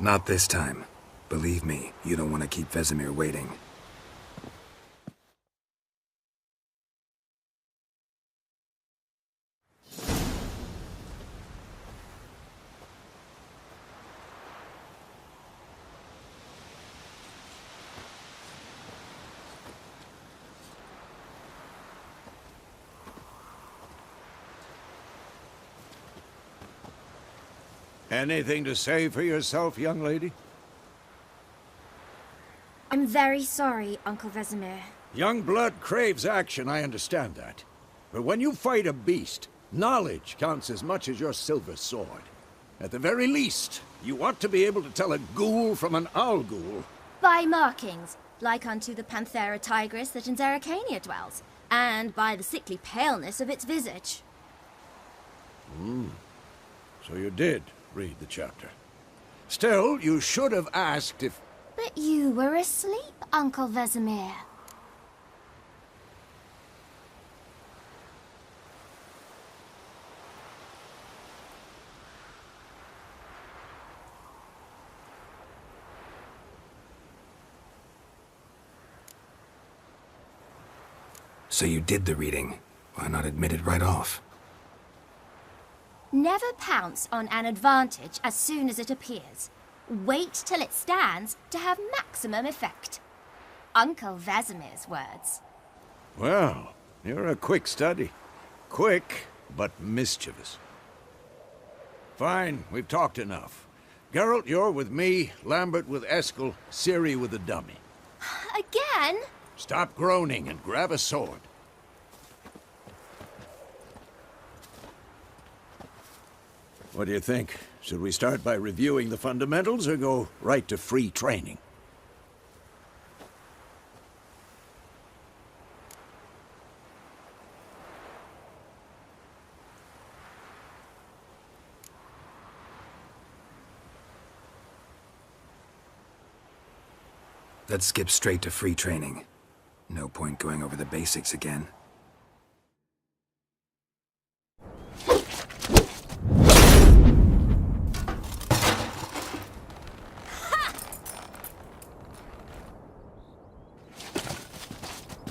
Not this time. Believe me, you don't want to keep Vesemir waiting. Anything to say for yourself, young lady? I'm very sorry, Uncle Vesemir. Young blood craves action, I understand that. But when you fight a beast, knowledge counts as much as your silver sword. At the very least, you want to be able to tell a ghoul from an owl ghoul. By markings, like unto the Panthera tigris that in Zerrikania dwells, and by the sickly paleness of its visage. So you did read the chapter. Still, you should have asked if... But you were asleep, Uncle Vesemir. So you did the reading. Why not admit it right off? Never pounce on an advantage as soon as it appears. Wait till it stands to have maximum effect. Uncle Vesemir's words. Well, you're a quick study. Quick, but mischievous. Fine, we've talked enough. Geralt, you're with me, Lambert with Eskel, Ciri with the dummy. Again? Stop groaning and grab a sword. What do you think? Should we start by reviewing the fundamentals or go right to free training? Let's skip straight to free training. No point going over the basics again.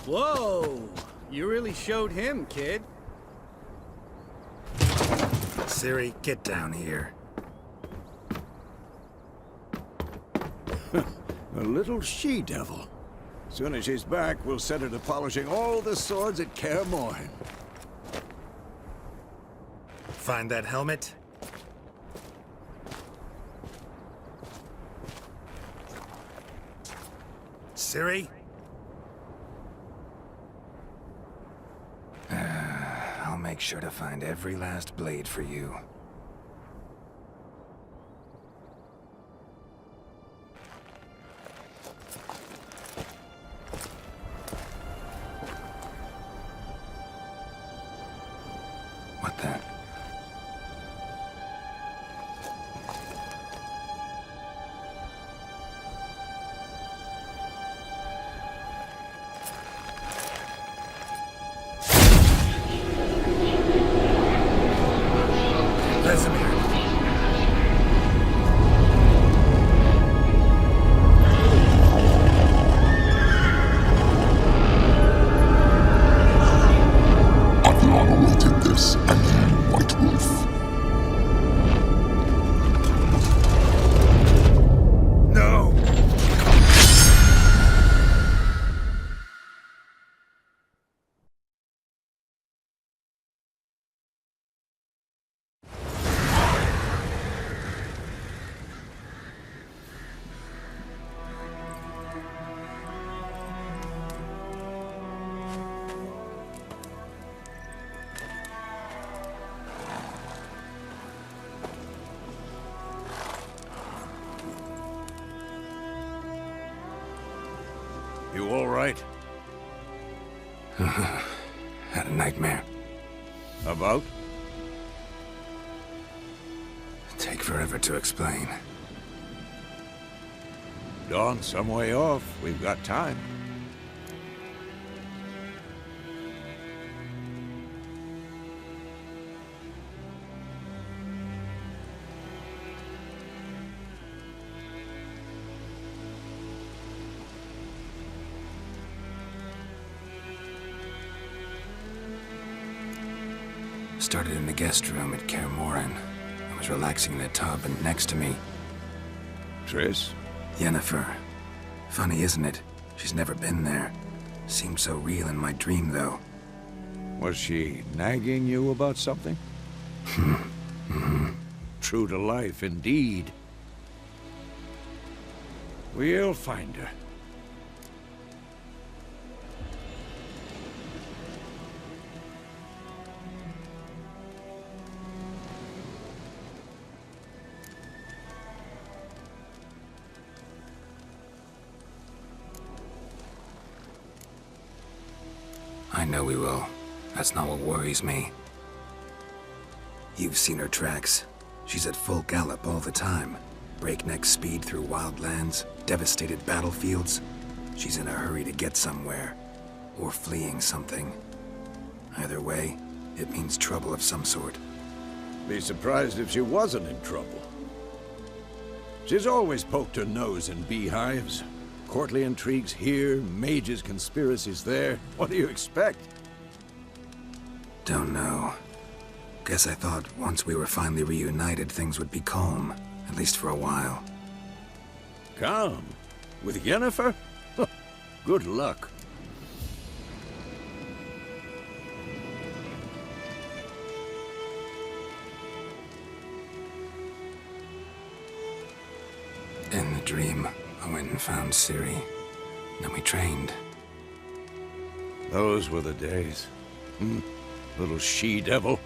Whoa! You really showed him, kid. Ciri, get down here. A little she-devil. Soon as she's back, we'll set her to polishing all the swords at Kaer Morhen. Find that helmet? Ciri? I'll make sure to find every last blade for you. What the? Vesemir. I've long awaited this, and you, White Wolf. No! You all right? Had a nightmare. About? Take forever to explain. Dawn some way off. We've got time. started in the guest room at Kaer Morhen. I was relaxing in a tub, and next to me, Triss? Yennefer. Funny, isn't it? She's never been there. Seemed so real in my dream, though. Was she nagging you about something? True to life, indeed. We'll find her. I know we will. That's not what worries me. You've seen her tracks. She's at full gallop all the time. Breakneck speed through wild lands, devastated battlefields. She's in a hurry to get somewhere. Or fleeing something. Either way, it means trouble of some sort. Be surprised if she wasn't in trouble. She's always poked her nose in beehives. Courtly intrigues here, mages' conspiracies there. What do you expect? Don't know. Guess I thought once we were finally reunited, things would be calm. At least for a while. Calm? With Yennefer? Good luck. In the dream, I went and found Ciri. Then we trained. Those were the days. Little she-devil.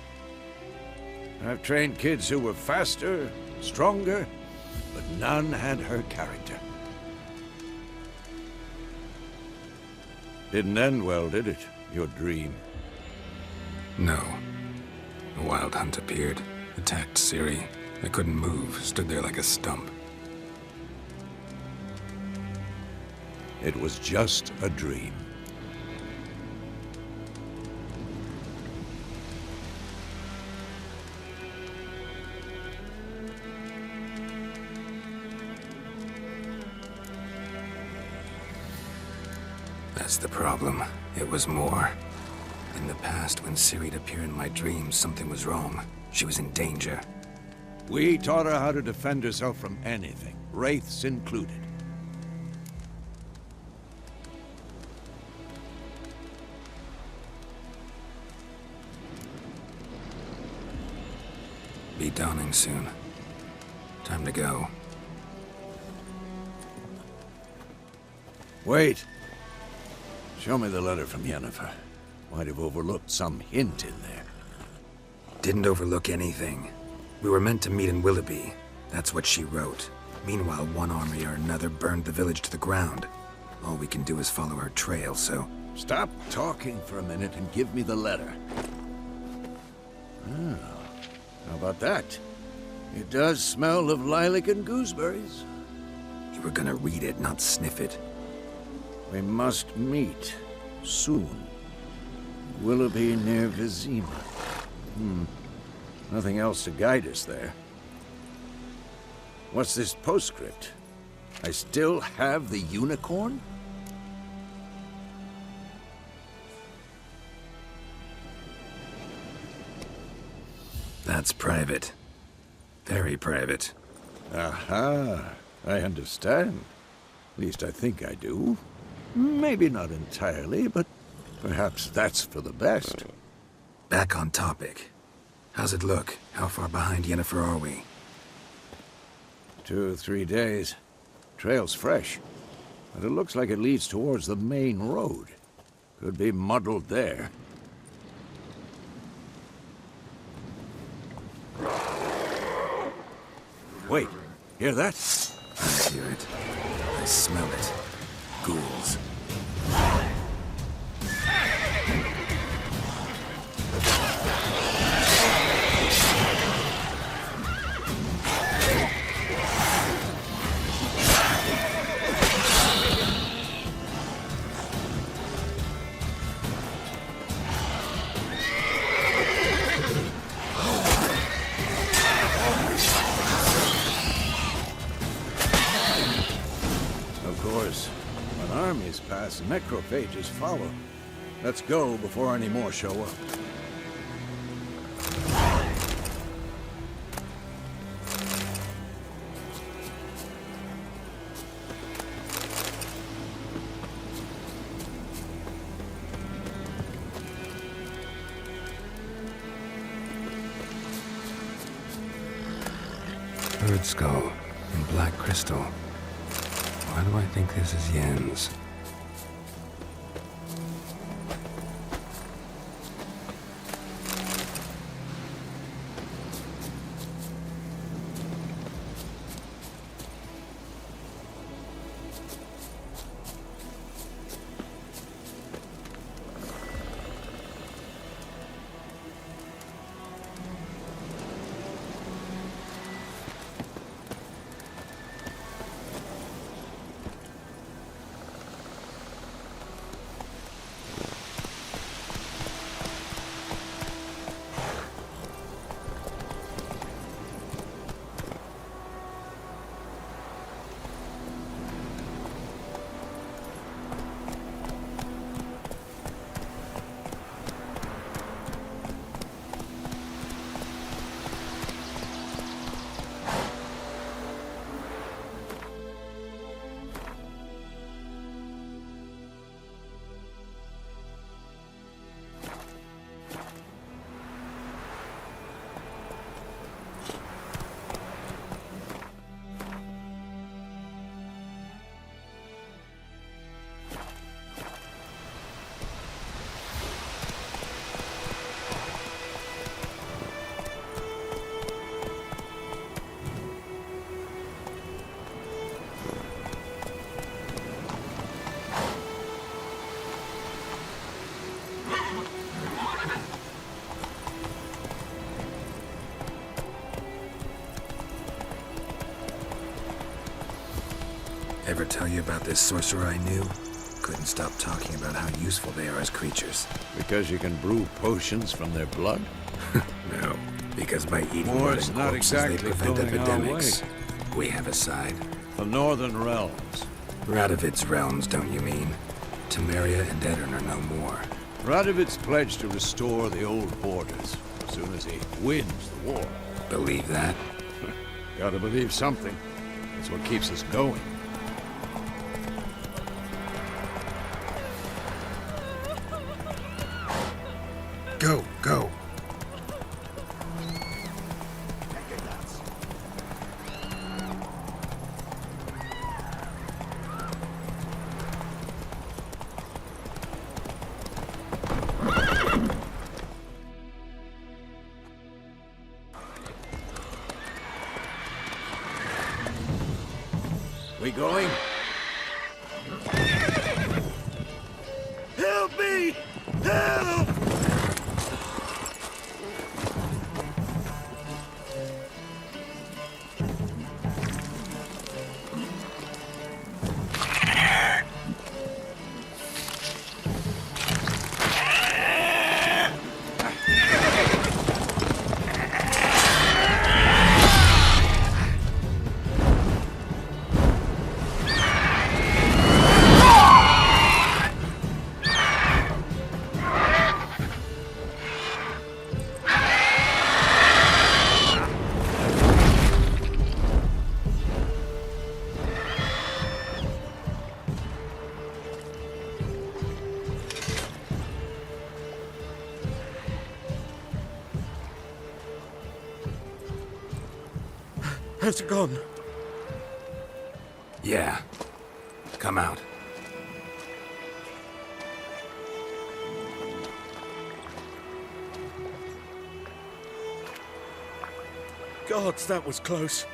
I've trained kids who were faster, stronger, but none had her character. Didn't end well, did it? Your dream? No. A wild hunt appeared, attacked Ciri. I couldn't move, stood there like a stump. It was just a dream. That's the problem. It was more. In the past, when Ciri'd appear in my dreams, something was wrong. She was in danger. We taught her how to defend herself from anything, wraiths included. Be dawning soon. Time to go. Wait. Show me the letter from Yennefer. Might have overlooked some hint in there. Didn't overlook anything. We were meant to meet in Willoughby. That's what she wrote. Meanwhile, one army or another burned the village to the ground. All we can do is follow her trail, so... Stop talking for a minute and give me the letter. Ah, how about that? It does smell of lilac and gooseberries. You were gonna read it, not sniff it. We must meet. Soon. Willoughby near Vizima. Nothing else to guide us there. What's this postscript? I still have the unicorn? That's private. Very private. Aha, I understand. At least I think I do. Maybe not entirely, but perhaps that's for the best. Back on topic. How's it look? How far behind Yennefer are we? 2 or 3 days. Trail's fresh, but it looks like it leads towards the main road. Could be muddled there. Wait, hear that? I hear it. I smell it. Ghouls. Pass, necrophages follow. Let's go before any more show up. bird skull and black crystal. Why do I think this is Yen's? Ever tell you about this sorcerer I knew? Couldn't stop talking about how useful they are as creatures. Because you can brew potions from their blood? No, because by eating War blood is and not corpses, exactly they prevent going our epidemics. way. We have a side. The Northern Realms. Radovid's realms, don't you mean? Temeria and Edirn are no more. Radovid's pledged to restore the old borders as soon as he wins the war. Believe that? Gotta believe something. It's what keeps us going. Go, go. We going? Help me! Help! Has it gone? Yeah. Come out. Gods, that was close.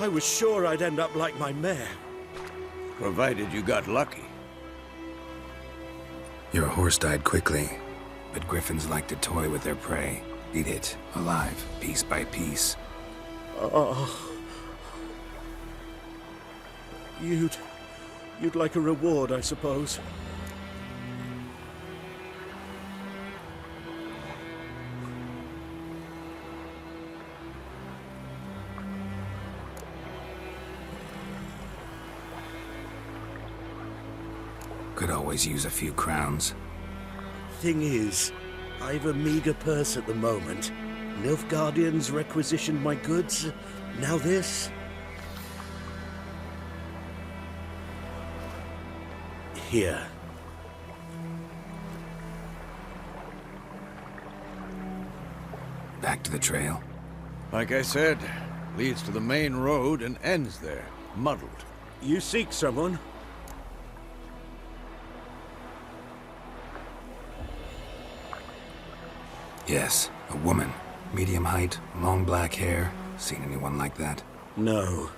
I was sure I'd end up like my mare. Provided you got lucky. Your horse died quickly, but griffins like to toy with their prey. Eat it, alive, piece by piece. Oh. You'd like a reward, I suppose. Could always use a few crowns. Thing is, I've a meager purse at the moment. Nilfgaardians requisitioned my goods. Now this. Here. Back to the trail. Like I said, Leads to the main road and ends there, muddled. You seek someone? Yes, a woman. Medium height, long black hair. Seen anyone like that? No.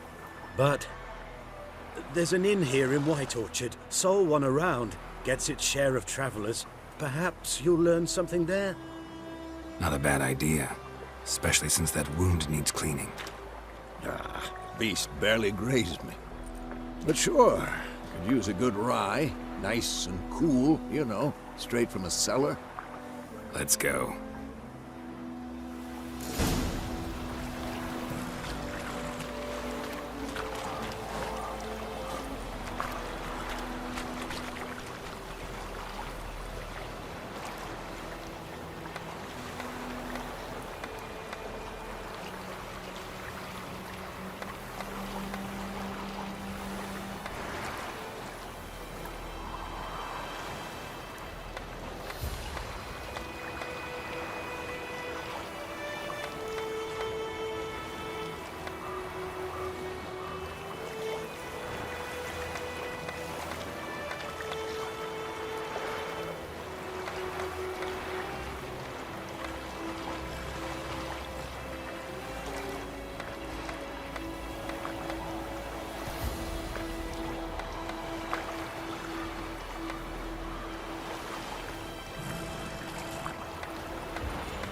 But there's an inn here in White Orchard. Sole one around. Gets its share of travelers. Perhaps you'll learn something there? Not a bad idea. Especially since that wound needs cleaning. Ah, beast barely grazed me. But sure, could use a good rye. Nice and cool, you know, straight from a cellar. Let's go.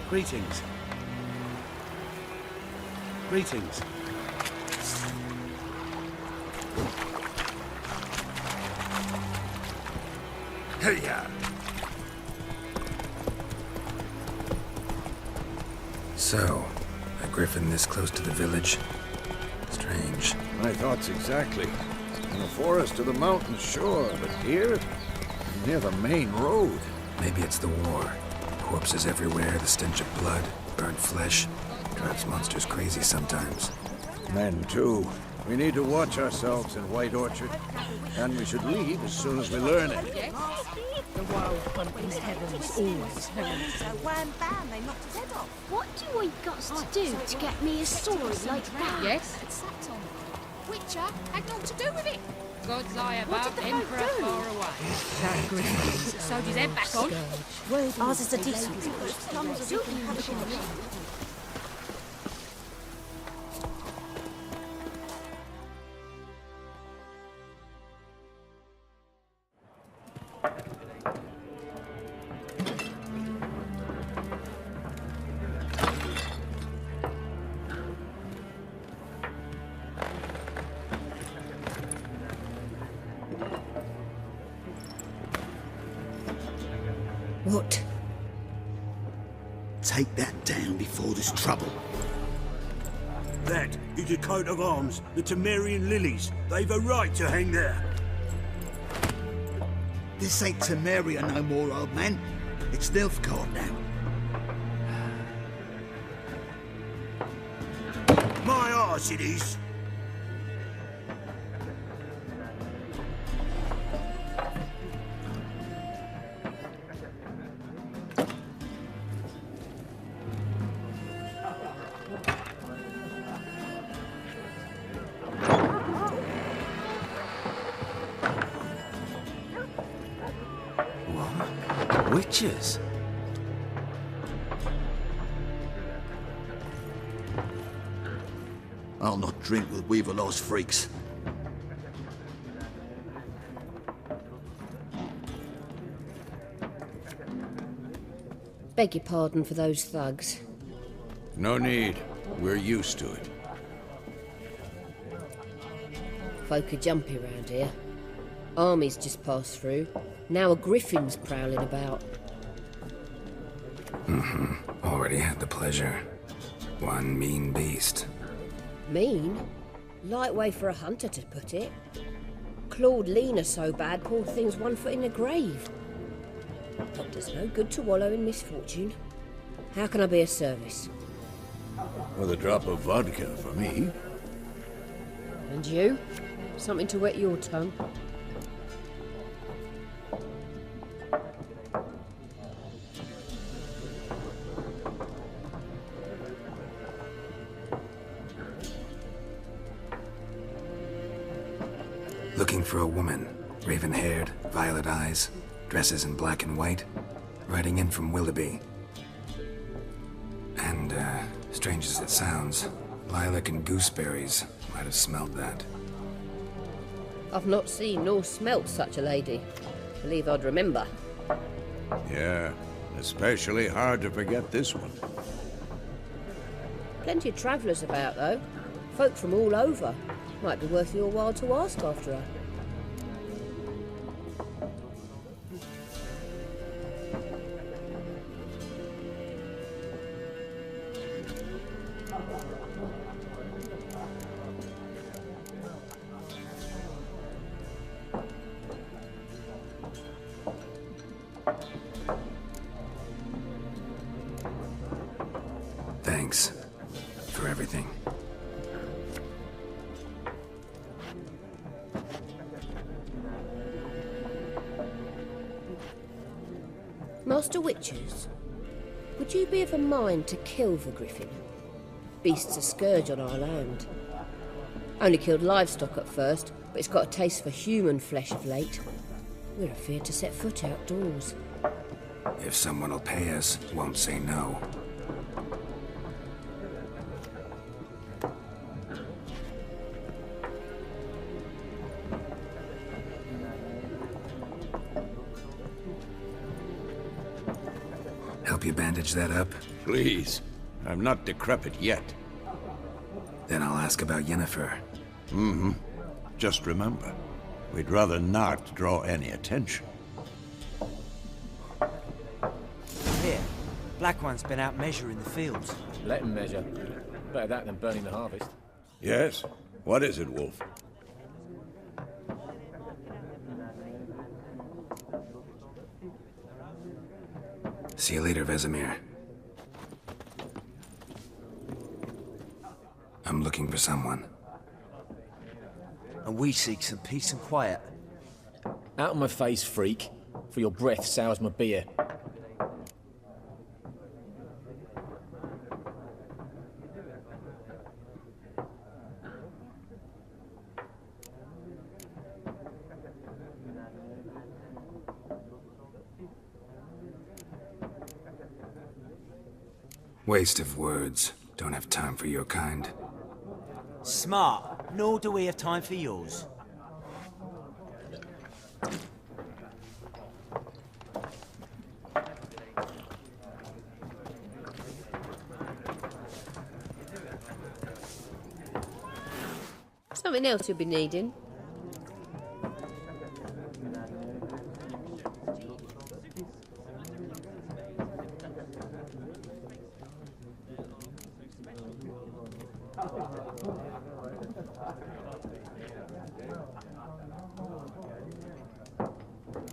Greetings. Greetings. Hey-ya! So, a griffin this close to the village? Strange. My thoughts exactly. In the forest or the mountains, sure, but here? Near the main road. Maybe it's the war. Corpses everywhere, the stench of blood, burnt flesh. Drives monsters crazy sometimes. Men, too. We need to watch ourselves in White Orchard. And we should leave as soon as we learn it. The wild hunt in the heavens always heralds. So wham bam, they knocked his head off. What do I got to do to get me a sword like that? Yes? Witcher had naught to do with it. Gods lie What above, did the folk Emperor do? far away. That griffin. Sewed his head back on. Ours is a decent one. Plums as you can have a good What? Take that down before there's trouble. That is a coat of arms, the Temerian lilies. They've a right to hang there. This ain't Temeria no more, old man. It's Nilfgaard now. My arse it is. Witches? I'll not drink with Weaverlaw's freaks. Beg your pardon for those thugs. No need. We're used to it. Folk are jumpy round here. Armies just passed through. Now a griffin's prowling about. Already had the pleasure. One mean beast. Mean? Light way for a hunter to put it. Clawed Lena so bad, poor thing's 1 foot in the grave. But there's no good to wallow in misfortune. How can I be of service? With a drop of vodka for me. And you? Something to wet your tongue? Looking for a woman, raven-haired, violet eyes, dresses in black and white, riding in from Willoughby. And, strange as it sounds, lilac and gooseberries might have smelled that. I've not seen nor smelt such a lady. Believe I'd remember. Yeah, especially hard to forget this one. Plenty of travellers about, though. Folk from all over. Might be worth your while to ask after her. Thanks for everything. Master Witches, would you be of a mind to kill the griffin? Beast's a scourge on our land. Only killed livestock at first, but it's got a taste for human flesh of late. We're afeard to set foot outdoors. If someone will pay us, won't say no. Help you bandage that up? Please. I'm not decrepit yet. Then I'll ask about Yennefer. Mm-hmm. Just remember, we'd rather not draw any attention. Here, Black One's been out measuring the fields. Let him measure. Better that than burning the harvest. Yes? What is it, Wolf? See you later, Vesemir. I'm looking for someone. And we seek some peace and quiet. Out of my face, freak. For your breath sours my beer. Waste of words. Don't have time for your kind. Smart, nor do we have time for yours. Something else you'll be needing.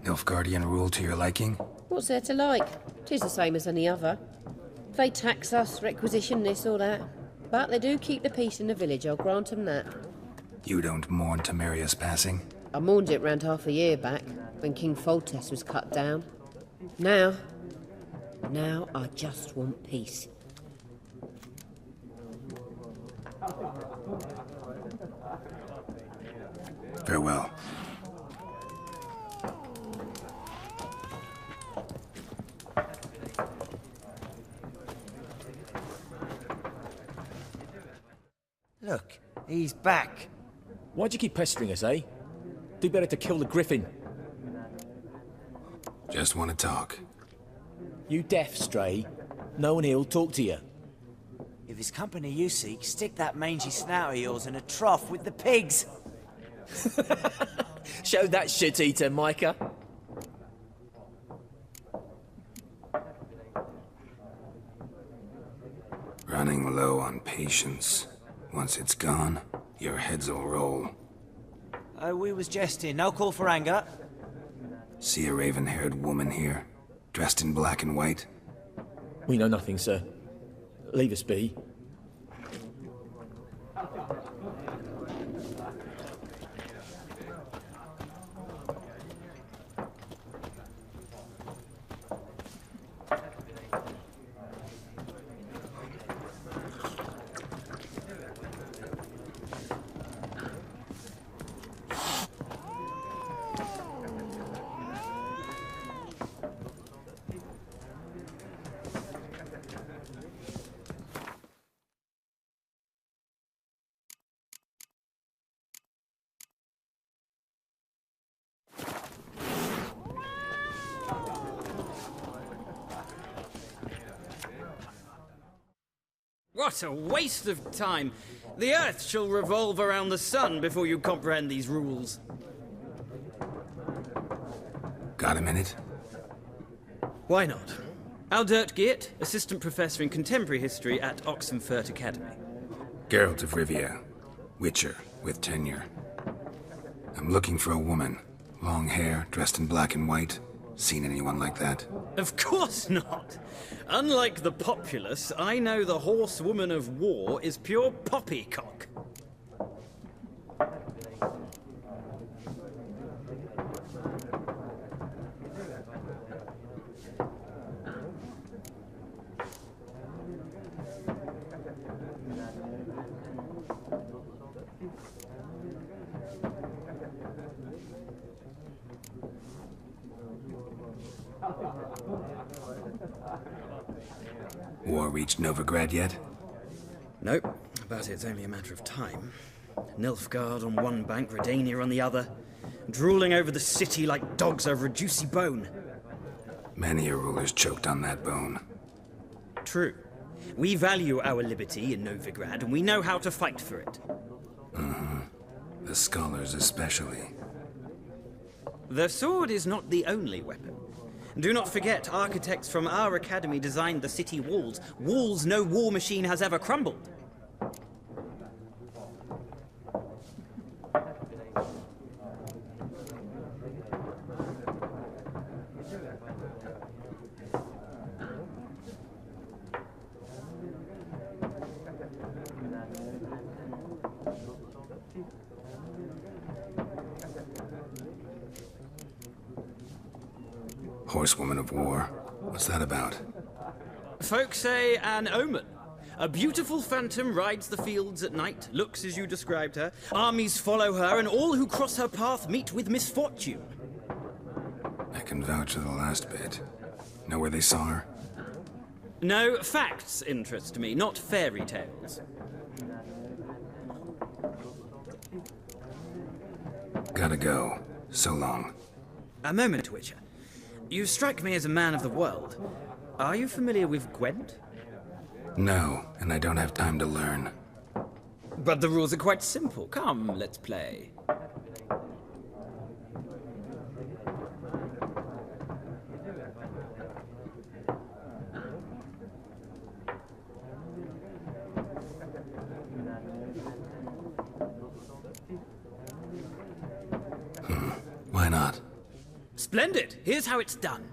Nilfgaardian rule to your liking? What's there to like? 'Tis the same as any other. They tax us, requisition this or that. But they do keep the peace in the village, I'll grant 'em that. You don't mourn Temeria's passing? I mourned it round half a year back, when King Foltest was cut down. Now I just want peace. Farewell. Look, he's back. Why'd you keep pestering us, eh? Do better to kill the griffin. Just want to talk. You deaf, Stray? No one here'll talk to you. If it's company you seek, stick that mangy snout of yours in a trough with the pigs. Show that shit-eater, Micah. Running low on patience. Once it's gone, your heads'll roll. We was jesting, no call for anger. See a raven-haired woman here, dressed in black and white? We know nothing, sir. Leave us be. What a waste of time. The Earth shall revolve around the sun before you comprehend these rules. Got a minute? Why not? Aldert Geert, Assistant Professor in Contemporary History at Oxenfurt Academy. Geralt of Rivia. Witcher, with tenure. I'm looking for a woman. Long hair, dressed in black and white. Seen anyone like that? Of course not. Unlike the populace, I know the horsewoman of war is pure poppycock. War reached Novigrad yet? Nope, but it's only a matter of time. Nilfgaard on one bank, Redania on the other, drooling over the city like dogs over a juicy bone. Many a ruler's choked on that bone. True. We value our liberty in Novigrad, and we know how to fight for it. The scholars especially. The sword is not the only weapon. Do not forget, architects from our academy designed the city walls. Walls no war machine has ever crumbled. Horsewoman of War. What's that about? Folk say an omen. A beautiful phantom rides the fields at night, looks as you described her. Armies follow her, and all who cross her path meet with misfortune. I can vouch for the last bit. Know where they saw her? No, facts interest me, not fairy tales. Gotta go. So long. A moment, Witcher. You strike me as a man of the world. Are you familiar with Gwent? No, and I don't have time to learn. But the rules are quite simple. Come, let's play. Why not? Splendid! Here's how it's done.